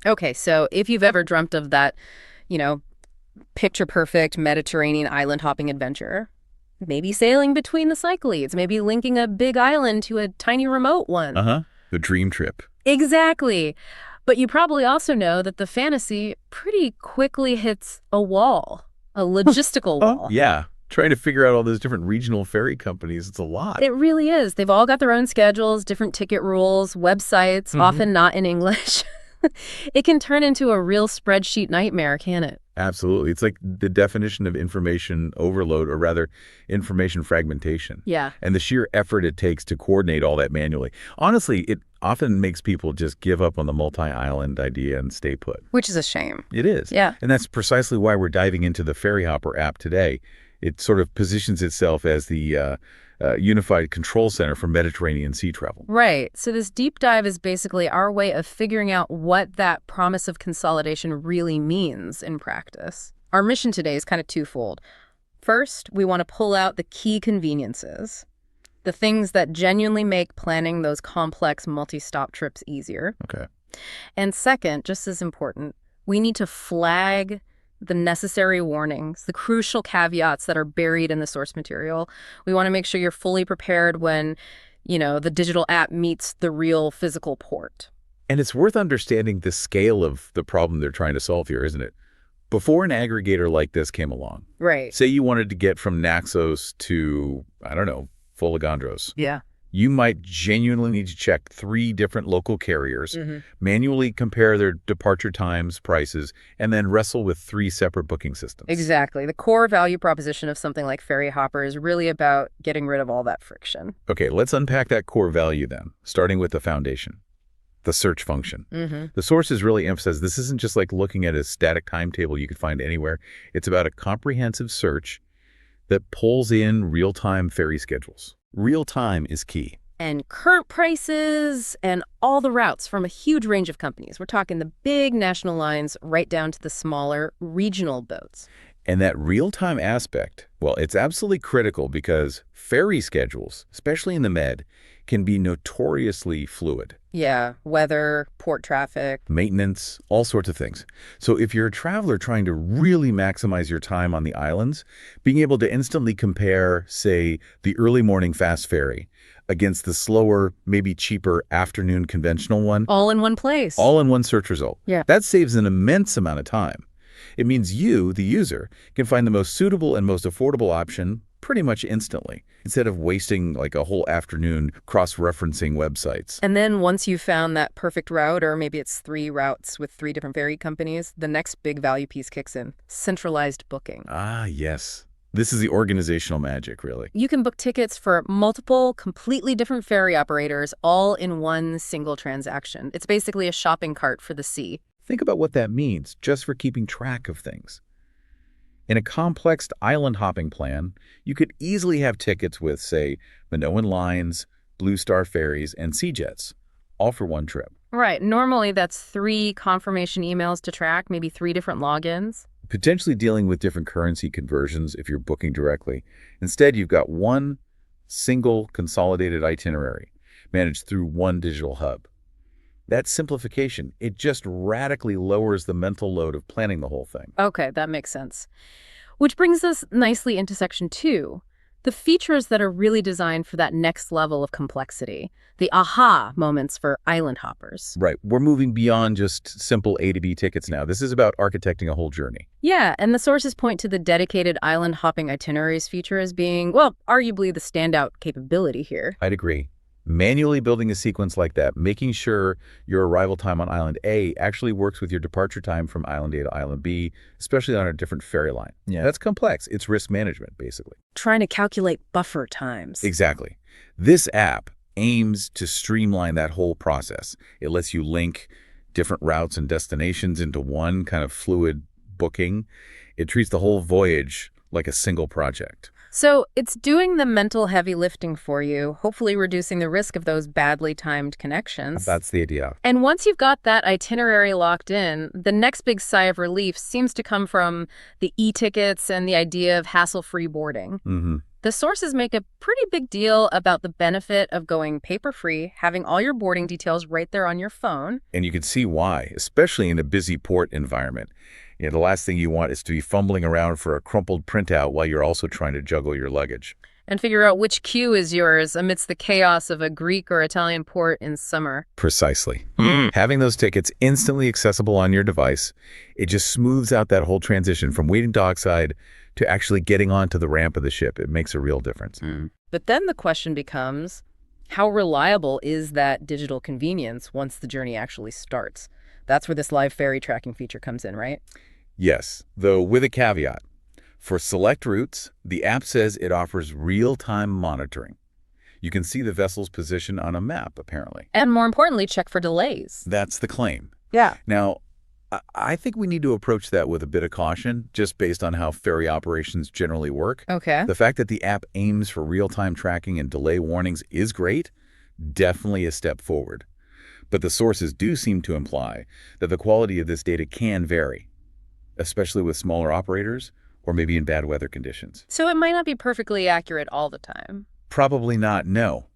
Okay, so if you've ever dreamt of that, you know, picture-perfect Mediterranean island-hopping adventure, maybe sailing between the Cyclades, maybe linking a big island to a tiny remote one. Uh-huh. The dream trip. Exactly. But you probably also know that the fantasy pretty quickly hits a wall, a logistical Oh, wall. yeah. Trying to figure out all those different regional ferry companies, it's a lot. It really is. They've all got their own schedules, different ticket rules, websites, often not in English. It can turn into a real spreadsheet nightmare, can it? Absolutely. It's like the definition of information overload, or rather information fragmentation. Yeah. And the sheer effort it takes to coordinate all that manually. Honestly, it often makes people just give up on the multi-island idea and stay put. Which is a shame. It is. Yeah. And that's precisely why we're diving into the Ferryhopper app today. It sort of positions itself as the unified control center for Mediterranean sea travel. Right. So this deep dive is basically our way of figuring out what that promise of consolidation really means in practice. Our mission today is kind of twofold. First, we want to pull out the key conveniences, the things that genuinely make planning those complex multi-stop trips easier. Okay. And second, just as important, we need to flag the necessary warnings, the crucial caveats that are buried in the source material. We want to make sure you're fully prepared when, the digital app meets the real physical port. And it's worth understanding the scale of the problem they're trying to solve here, isn't it? Before an aggregator like this came along, Right. say you wanted to get from Naxos to, I don't know, Foligandros. Yeah. You might genuinely need to check 3 different local carriers, manually compare their departure times, prices, and then wrestle with 3 separate booking systems. Exactly. The core value proposition of something like Ferryhopper is really about getting rid of all that friction. Okay, let's unpack that core value then, starting with the foundation, the search function. The sources really emphasize this isn't just like looking at a static timetable you could find anywhere. It's about a comprehensive search that pulls in real-time ferry schedules. Real time is key. And current prices and all the routes from a huge range of companies. We're talking the big national lines right down to the smaller regional boats. And that real-time aspect, well, it's absolutely critical because ferry schedules, especially in the Med, can be notoriously fluid. Yeah, weather, port traffic. Maintenance, all sorts of things. So if you're a traveler trying to really maximize your time on the islands, being able to instantly compare, say, the early morning fast ferry against the slower, maybe cheaper afternoon conventional one. All in one place. All in one search result. Yeah. That saves an immense amount of time. It means you, the user, can find the most suitable and most affordable option pretty much instantly, instead of wasting like a whole afternoon cross-referencing websites. And then once you've found that perfect route, or maybe it's 3 routes with 3 different ferry companies, the next big value piece kicks in: centralized booking. Ah, yes. This is the organizational magic, really. You can book tickets for multiple, completely different ferry operators all in one single transaction. It's basically a shopping cart for the sea. Think about what that means just for keeping track of things. In a complex island hopping plan, you could easily have tickets with, say, Minoan Lines, Blue Star Ferries, and Sea Jets, all for one trip. Right. Normally, that's 3 confirmation emails to track, maybe 3 different logins. Potentially dealing with different currency conversions if you're booking directly. Instead, you've got one single consolidated itinerary managed through one digital hub. That simplification, it just radically lowers the mental load of planning the whole thing. Okay, that makes sense. Which brings us nicely into section 2, the features that are really designed for that next level of complexity, the aha moments for island hoppers. Right. We're moving beyond just simple A to B tickets now. This is about architecting a whole journey. Yeah, and the sources point to the dedicated island hopping itineraries feature as being, well, arguably the standout capability here. I'd agree. Manually building a sequence like that, making sure your arrival time on Island A actually works with your departure time from Island A to Island B, especially on a different ferry line. Yeah. That's complex. It's risk management, basically. Trying to calculate buffer times. Exactly. This app aims to streamline that whole process. It lets you link different routes and destinations into one kind of fluid booking. It treats the whole voyage like a single project. So it's doing the mental heavy lifting for you, hopefully reducing the risk of those badly timed connections. That's the idea. And once you've got that itinerary locked in, the next big sigh of relief seems to come from the e-tickets and the idea of hassle-free boarding. The sources make a pretty big deal about the benefit of going paper-free, having all your boarding details right there on your phone. And you can see why, especially in a busy port environment. The last thing you want is to be fumbling around for a crumpled printout while you're also trying to juggle your luggage. And figure out which queue is yours amidst the chaos of a Greek or Italian port in summer. Precisely. Having those tickets instantly accessible on your device, it just smooths out that whole transition from waiting dockside to actually getting onto the ramp of the ship. It makes a real difference. But then the question becomes, how reliable is that digital convenience once the journey actually starts? That's where this live ferry tracking feature comes in, right? Yes, though with a caveat. For select routes, the app says it offers real-time monitoring. You can see the vessel's position on a map, apparently. And more importantly, check for delays. That's the claim. Yeah. Now, I think we need to approach that with a bit of caution, just based on how ferry operations generally work. Okay. The fact that the app aims for real-time tracking and delay warnings is great, definitely a step forward. But the sources do seem to imply that the quality of this data can vary, especially with smaller operators or maybe in bad weather conditions. So it might not be perfectly accurate all the time. Probably not, no.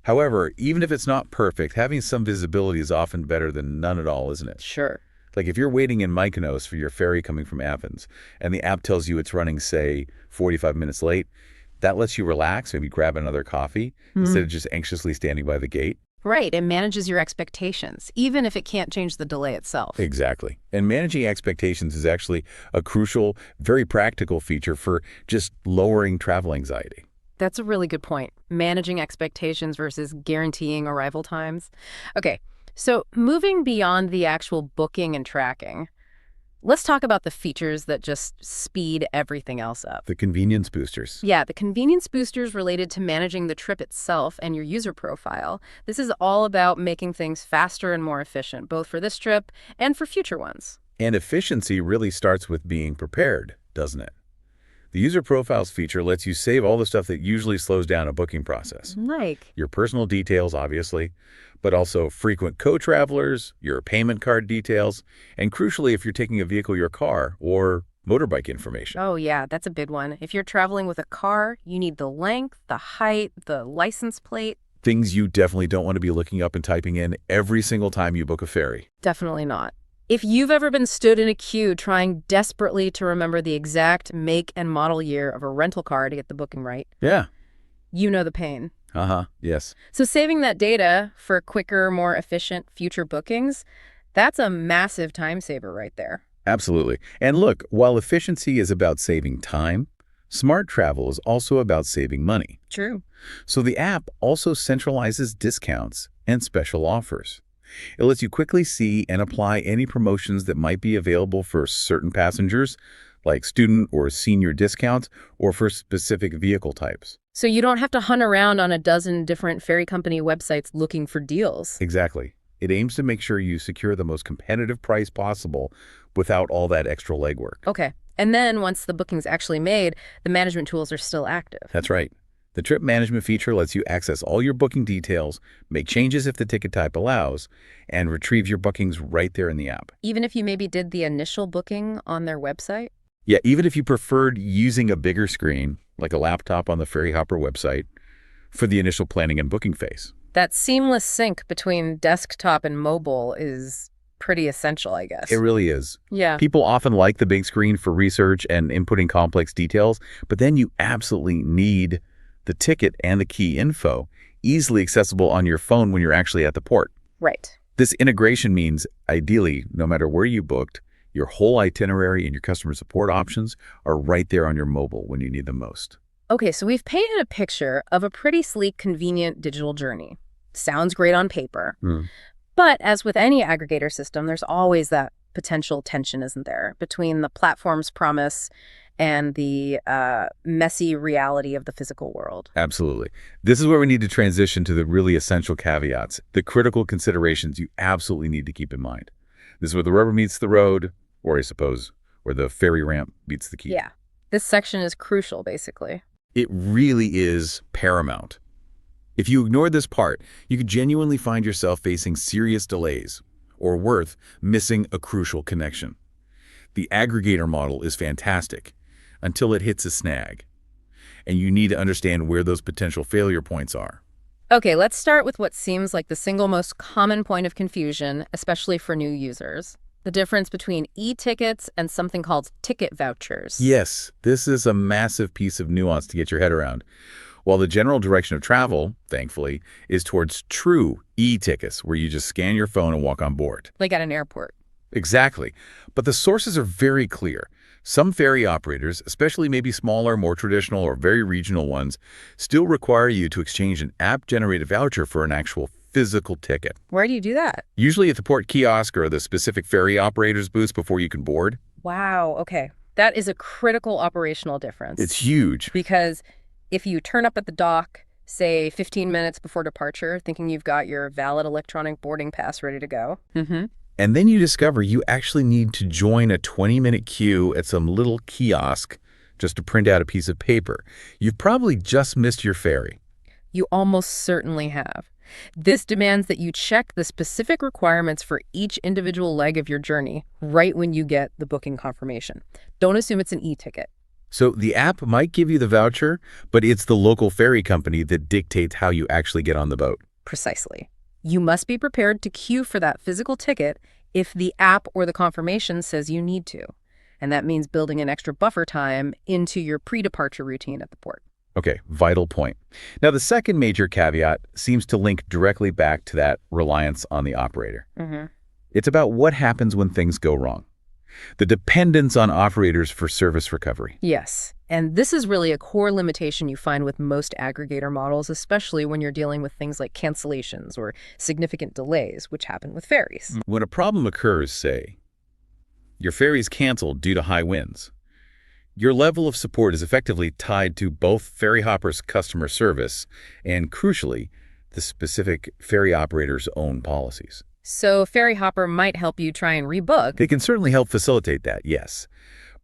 However, even if it's not perfect, having some visibility is often better than none at all, isn't it? Sure. Like if you're waiting in Mykonos for your ferry coming from Athens, and the app tells you it's running, say, 45 minutes late, that lets you relax, maybe grab another coffee, instead of just anxiously standing by the gate. Right, it manages your expectations, even if it can't change the delay itself. Exactly. And managing expectations is actually a crucial, very practical feature for just lowering travel anxiety. That's a really good point. Managing expectations versus guaranteeing arrival times. Okay, so moving beyond the actual booking and tracking, let's talk about the features that just speed everything else up. The convenience boosters. Yeah, the convenience boosters related to managing the trip itself and your user profile. This is all about making things faster and more efficient, both for this trip and for future ones. And efficiency really starts with being prepared, doesn't it? The user profiles feature lets you save all the stuff that usually slows down a booking process. Like? Your personal details, obviously, but also frequent co-travelers, your payment card details, and crucially, if you're taking a vehicle, your car or motorbike information. Oh yeah, that's a big one. If you're traveling with a car, you need the length, the height, the license plate. Things you definitely don't want to be looking up and typing in every single time you book a ferry. Definitely not. If you've ever been stood in a queue trying desperately to remember the exact make and model year of a rental car to get the booking right, Yeah. you know the pain. Yes. So saving that data for quicker, more efficient future bookings, that's a massive time saver right there. Absolutely. And look, while efficiency is about saving time, smart travel is also about saving money. True. So the app also centralizes discounts and special offers. It lets you quickly see and apply any promotions that might be available for certain passengers, like student or senior discounts, or for specific vehicle types. So you don't have to hunt around on a dozen different ferry company websites looking for deals. Exactly. It aims to make sure you secure the most competitive price possible without all that extra legwork. Okay. And then once the booking's actually made, the management tools are still active. That's right. The trip management feature lets you access all your booking details, make changes if the ticket type allows, and retrieve your bookings right there in the app. Even if you maybe did the initial booking on their website? Yeah, even if you preferred using a bigger screen, like a laptop on the Ferryhopper website, for the initial planning and booking phase. That seamless sync between desktop and mobile is pretty essential, I guess. It really is. Yeah. People often like the big screen for research and inputting complex details, but then you absolutely need the ticket and the key info easily accessible on your phone when you're actually at the port. Right. This integration means, ideally, no matter where you booked, your whole itinerary and your customer support options are right there on your mobile when you need them most. Okay, so we've painted a picture of a pretty sleek, convenient digital journey. Sounds great on paper. But as with any aggregator system, there's always that potential tension, isn't there, between the platform's promise and the messy reality of the physical world. Absolutely. This is where we need to transition to the really essential caveats, the critical considerations you absolutely need to keep in mind. This is where the rubber meets the road, or I suppose, where the ferry ramp meets the quay. Yeah. This section is crucial, basically. It really is paramount. If you ignore this part, you could genuinely find yourself facing serious delays, or worse, missing a crucial connection. The aggregator model is fantastic, until it hits a snag. and you need to understand where those potential failure points are. Okay, let's start with what seems like the single most common point of confusion, especially for new users. The difference between e-tickets and something called ticket vouchers. Yes, this is a massive piece of nuance to get your head around. While the general direction of travel, thankfully, is towards true e-tickets, where you just scan your phone and walk on board. Like at an airport. Exactly. But the sources are very clear. Some ferry operators, especially maybe smaller, more traditional or very regional ones, still require you to exchange an app-generated voucher for an actual physical ticket. Where do you do that? Usually at the port kiosk or the specific ferry operator's booths before you can board. Wow, okay. That is a critical operational difference. It's huge. Because if you turn up at the dock, say 15 minutes before departure, thinking you've got your valid electronic boarding pass ready to go. And then you discover you actually need to join a 20-minute queue at some little kiosk just to print out a piece of paper. You've probably just missed your ferry. You almost certainly have. This demands that you check the specific requirements for each individual leg of your journey right when you get the booking confirmation. Don't assume it's an e-ticket. So the app might give you the voucher, but it's the local ferry company that dictates how you actually get on the boat. Precisely. You must be prepared to queue for that physical ticket if the app or the confirmation says you need to. And that means building an extra buffer time into your pre-departure routine at the port. Okay, vital point. Now, the second major caveat seems to link directly back to that reliance on the operator. It's about what happens when things go wrong. The dependence on operators for service recovery. Yes, and this is really a core limitation you find with most aggregator models, especially when you're dealing with things like cancellations or significant delays, which happen with ferries. When a problem occurs, say, your ferry's canceled due to high winds, your level of support is effectively tied to both Ferryhopper's customer service and, crucially, the specific ferry operator's own policies. So Ferryhopper might help you try and rebook. They can certainly help facilitate that, yes.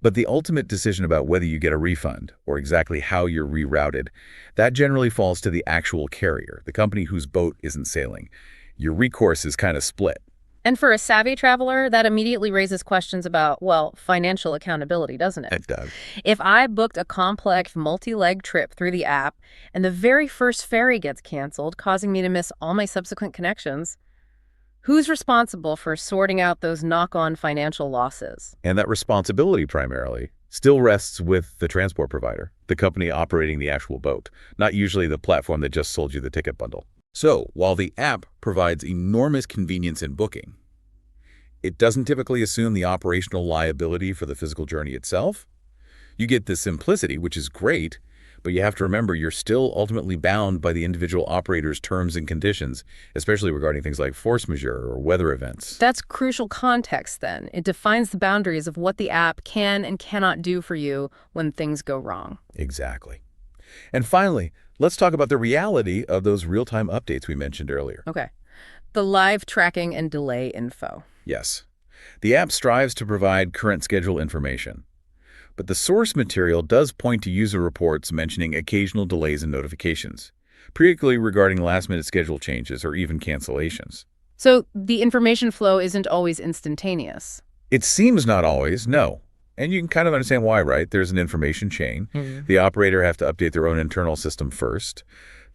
But the ultimate decision about whether you get a refund or exactly how you're rerouted, that generally falls to the actual carrier, the company whose boat isn't sailing. Your recourse is kind of split. And for a savvy traveler, that immediately raises questions about, well, financial accountability, doesn't it? It does. If I booked a complex multi-leg trip through the app and the very first ferry gets canceled, causing me to miss all my subsequent connections, who's responsible for sorting out those knock-on financial losses? And that responsibility primarily still rests with the transport provider, the company operating the actual boat, not usually the platform that just sold you the ticket bundle. So, while the app provides enormous convenience in booking, it doesn't typically assume the operational liability for the physical journey itself. You get the simplicity, which is great, but you have to remember you're still ultimately bound by the individual operator's terms and conditions, especially regarding things like force majeure or weather events. That's crucial context, then. It defines the boundaries of what the app can and cannot do for you when things go wrong. Exactly. And finally, let's talk about the reality of those real-time updates we mentioned earlier. Okay. The live tracking and delay info. Yes. The app strives to provide current schedule information, but the source material does point to user reports mentioning occasional delays and notifications, particularly regarding last-minute schedule changes or even cancellations. So the information flow isn't always instantaneous. It seems not always, no. And you can kind of understand why, right? There's an information chain. The operator has to update their own internal system first.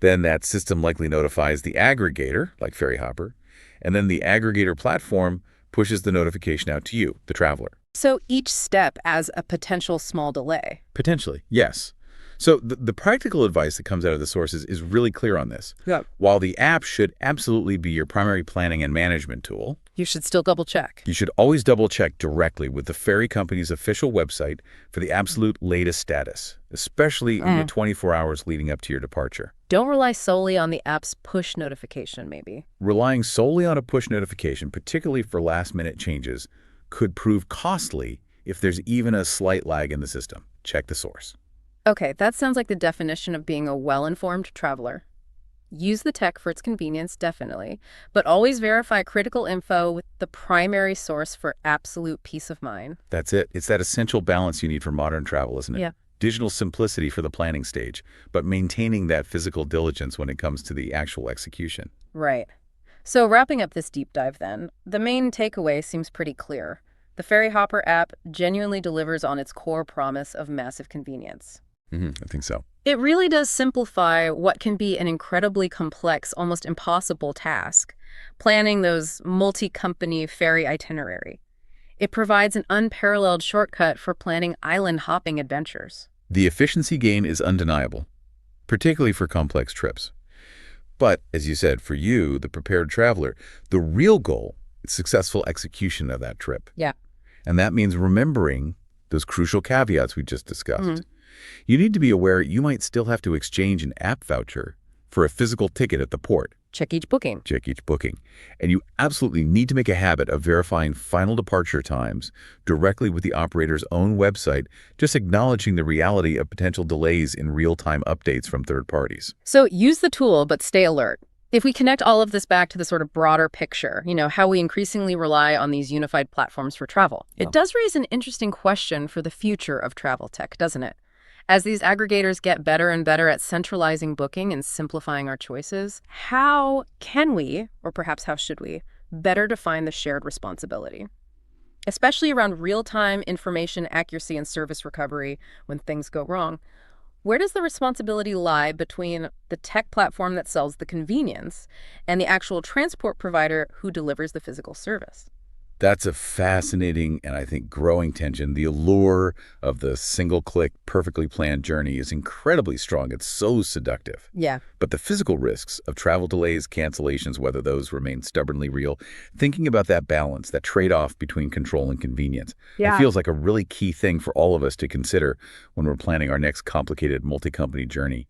Then that system likely notifies the aggregator, like Ferryhopper. And then the aggregator platform pushes the notification out to you, the traveler. So each step adds a potential small delay. Potentially, yes. So the practical advice that comes out of the sources is really clear on this. Yeah. While the app should absolutely be your primary planning and management tool, You should still double check. you should always double-check directly with the ferry company's official website for the absolute latest status, especially in the 24 hours leading up to your departure. Don't rely solely on the app's push notification, maybe. Relying solely on a push notification, particularly for last-minute changes, could prove costly if there's even a slight lag in the system. Check the source. Okay, that sounds like the definition of being a well-informed traveler. Use the tech for its convenience, definitely, but always verify critical info with the primary source for absolute peace of mind. That's it. It's that essential balance you need for modern travel, isn't it? Yeah. Digital simplicity for the planning stage, but maintaining that physical diligence when it comes to the actual execution. Right. So wrapping up this deep dive then, the main takeaway seems pretty clear. The Ferryhopper app genuinely delivers on its core promise of massive convenience. I think so. It really does simplify what can be an incredibly complex, almost impossible task, planning those multi-company ferry itinerary. It provides an unparalleled shortcut for planning island-hopping adventures. The efficiency gain is undeniable, particularly for complex trips. But, as you said, for you, the prepared traveler, the real goal is successful execution of that trip. Yeah. And that means remembering those crucial caveats we just discussed. You need to be aware you might still have to exchange an app voucher for a physical ticket at the port. Check each booking. Check each booking. And you absolutely need to make a habit of verifying final departure times directly with the operator's own website, just acknowledging the reality of potential delays in real-time updates from third parties. So use the tool, but stay alert. If we connect all of this back to the sort of broader picture, how we increasingly rely on these unified platforms for travel, it does raise an interesting question for the future of travel tech, doesn't it? As these aggregators get better and better at centralizing booking and simplifying our choices, how can we, or perhaps how should we, better define the shared responsibility? Especially around real-time information accuracy and service recovery when things go wrong. Where does the responsibility lie between the tech platform that sells the convenience and the actual transport provider who delivers the physical service? That's a fascinating and I think growing tension. The allure of the single-click, perfectly planned journey is incredibly strong. It's so seductive. Yeah. But the physical risks of travel delays, cancellations, whether those remain stubbornly real, thinking about that balance, that trade-off between control and convenience, it feels like a really key thing for all of us to consider when we're planning our next complicated multi-company journey.